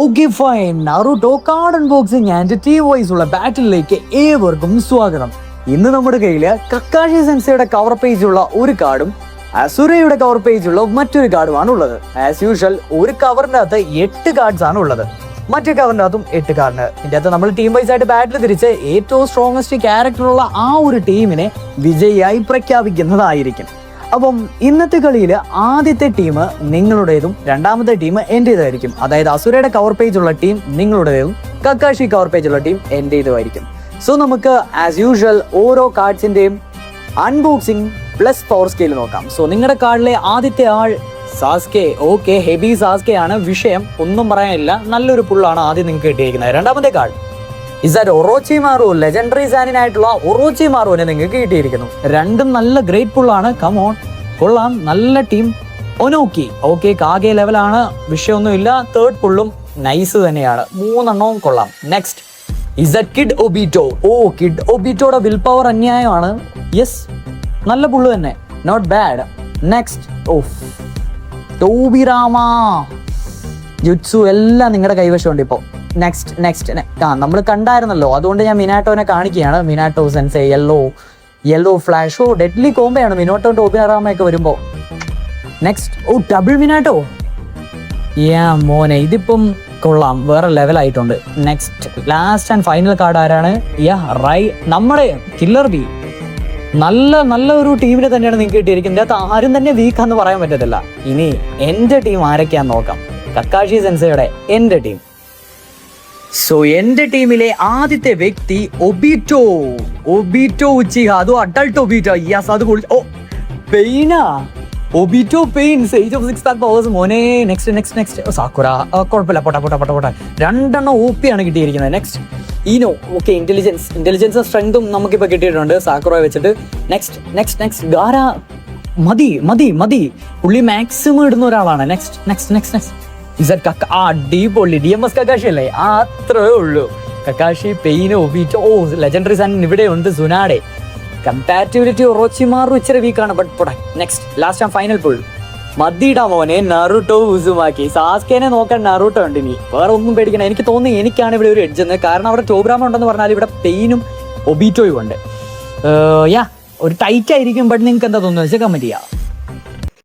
Okay fine, Naruto card unboxing and the voice ഉള്ള ബാറ്റിലേക്ക് ഏവർക്കും സ്വാഗതം. ഇന്ന് നമ്മുടെ കയ്യില് കക്കാഷി സെൻസയുടെ കവർ പേജുള്ള ഒരു കാർഡും അസുരയുടെ കവർ പേജുള്ള മറ്റൊരു കാർഡുമാണ് ഉള്ളത്. ആസ് യൂഷ്വൽ ഒരു കവറിന്റെ അകത്ത് 8 കാർഡ്സ് ആണ് ഉള്ളത്, മറ്റേ കവറിന്റെ അകത്തും 8 കാർഡ്. ഇതിന്റെ അകത്ത് നമ്മൾ ടീം വൈസ് ആയിട്ട് ബാറ്റിൽ തിരിച്ച് ഏറ്റവും സ്ട്രോങ്ങസ്റ്റ് ക്യാരക്ടറുള്ള ആ ഒരു ടീമിനെ വിജയിയായി പ്രഖ്യാപിക്കുന്നതായിരിക്കും. അപ്പം ഇന്നത്തെ കളിയിൽ ആദ്യത്തെ ടീം നിങ്ങളുടേതും രണ്ടാമത്തെ ടീം എൻ്റേതായിരിക്കും. അതായത് അസുരയുടെ കവർ പേജുള്ള ടീം നിങ്ങളുടേതും കക്കാഷി കവർ പേജുള്ള ടീം എൻ്റേതുമായിരിക്കും. സോ നമുക്ക് ആസ് യൂഷ്വൽ ഓരോ കാർഡ്സിൻ്റെയും അൺബോക്സിംഗ് പ്ലസ് പവർ സ്കെയിൽ നോക്കാം. സോ നിങ്ങളുടെ കാർഡിലെ ആദ്യത്തെ ആൾ സാസ്കെ. ഓക്കെ, ഹെവി സാസ്കെ ആണ്, വിഷയം ഒന്നും പറയാനില്ല. നല്ലൊരു പുള്ളാണ് ആദ്യം നിങ്ങൾക്ക് കിട്ടിയിരിക്കുന്നത്. രണ്ടാമത്തെ കാർഡ് ഇസാറ്റ് ഒറോച്ചിമാറു, ലെജൻഡറി സാനിനായിട്ടുള്ള ഒറോച്ചിമാറുവിനെ നിങ്ങൾക്ക് കിട്ടിയിരിക്കുന്നു. രണ്ടും നല്ല ഗ്രേറ്റ് പുള്ളാണ്. കമോൺ, കൊള്ളാം, നല്ല ടീം. ഒനോക്കി, ഓക്കെ, കാഗെ ലെവലാണ്, വിഷയമൊന്നുമില്ല. തേർഡ് പുള്ളും നൈസ് തന്നെയാണ്. 3 എണ്ണവും കൊള്ളാം. Next is that kid Obito. Oh, kid ഒബീറ്റോയുടെ വിൽ പവർ അന്യായമാണ്. യെസ്, നല്ല പുള്ളു തന്നെ, not bad. Next Tobirama, jutsu എല്ലാം നിങ്ങളുടെ കൈവശമുണ്ട് ഇപ്പോൾ. നെക്സ്റ്റ് നമ്മൾ കണ്ടായിരുന്നല്ലോ, അതുകൊണ്ട് ഞാൻ മിനാട്ടോനെ കാണിക്കുകയാണ്. Minato sensei, yellow flash. Deadly കോംബയാണ് മിനോട്ടോ ടോബിറാമയൊക്കെ വരുമ്പോൾ. Next double Minato. മോനെ, ഇതിപ്പം കൊള്ളാം, വേറെ ലെവലായിട്ടുണ്ട്. Next last and final card ആരാണ്? നമ്മുടെ കില്ലർ ബി. നല്ല ഒരു ടീമിനെ തന്നെയാണ് നിങ്ങൾക്ക് കിട്ടിയിരിക്കുന്നത്. അതിനകത്ത് ആരും തന്നെ വീക്കാന്ന് പറയാൻ പറ്റത്തില്ല. ഇനി എൻ്റെ ടീം ആരൊക്കെയാന്ന് നോക്കാം. കക്കാഷി സെൻസയുടെ എൻ്റെ ടീം. സോ എൻ്റെ ടീമിലെ ആദ്യത്തെ വ്യക്തി ഒബീറ്റോ ഉച്ചിഹ. അതും അഡൾട്ട് ഒബീറ്റോ. യെസ്, അത് പെയിനാ. Obito Pain, age of 6 powers. മോനെ, നെക്സ്റ്റ് സാക്കുറ. കുഴപ്പമില്ല, പോട്ടെ. 2 എണ്ണം OP ആണ് കിട്ടിയിരിക്കുന്നത്. Next Ino. ഓക്കെ, ഇന്റലിജൻസും സ്ട്രെങ്തും നമുക്കിപ്പോൾ കിട്ടിയിട്ടുണ്ട് സാക്കുറയെ വെച്ചിട്ട്. Next Gaara. മതി, പുള്ളി മാക്സിമം ഇടുന്ന ഒരാളാണ്. നെക്സ്റ്റ് DMS കക്കാഷി അല്ലേ? അത്രേ ഉള്ളൂ. കക്കാഷി, പെയിനോ, ഒബീറ്റോ. ലെജൻഡറി സാൻ ഇവിടെ ഉണ്ട്. സുനാഡെ. കമ്പാരിറ്റിവിറ്റി ഒറോച്ചിമാറു ഇച്ചിരി വീക്കാണ്, ബട്ട് പോട്ടെ. Next last and final pull മതിയിടാ മോനെ, നറുട്ടോ ഉസുമാക്കി. സാസ്കേനെ നോക്കാൻ നറുട്ടോ ഉണ്ട്. ഇനി വേറെ ഒന്നും പേടിക്കണം. എനിക്ക് തോന്നി എനിക്കാണ് ഇവിടെ ഒരു എഡ്ജ് എന്ന്. കാരണം അവിടെ ടോബ്രാമ ഉണ്ടെന്ന് പറഞ്ഞാൽ ഇവിടെ പെയിനും ഒബീറ്റോയും ഉണ്ട്. ഒരു ടൈറ്റ് ആയിരിക്കും. ബട്ട് നിങ്ങൾക്ക് എന്താ തോന്നുന്നത് വെച്ചാൽ കമന്റ് ചെയ്യാം.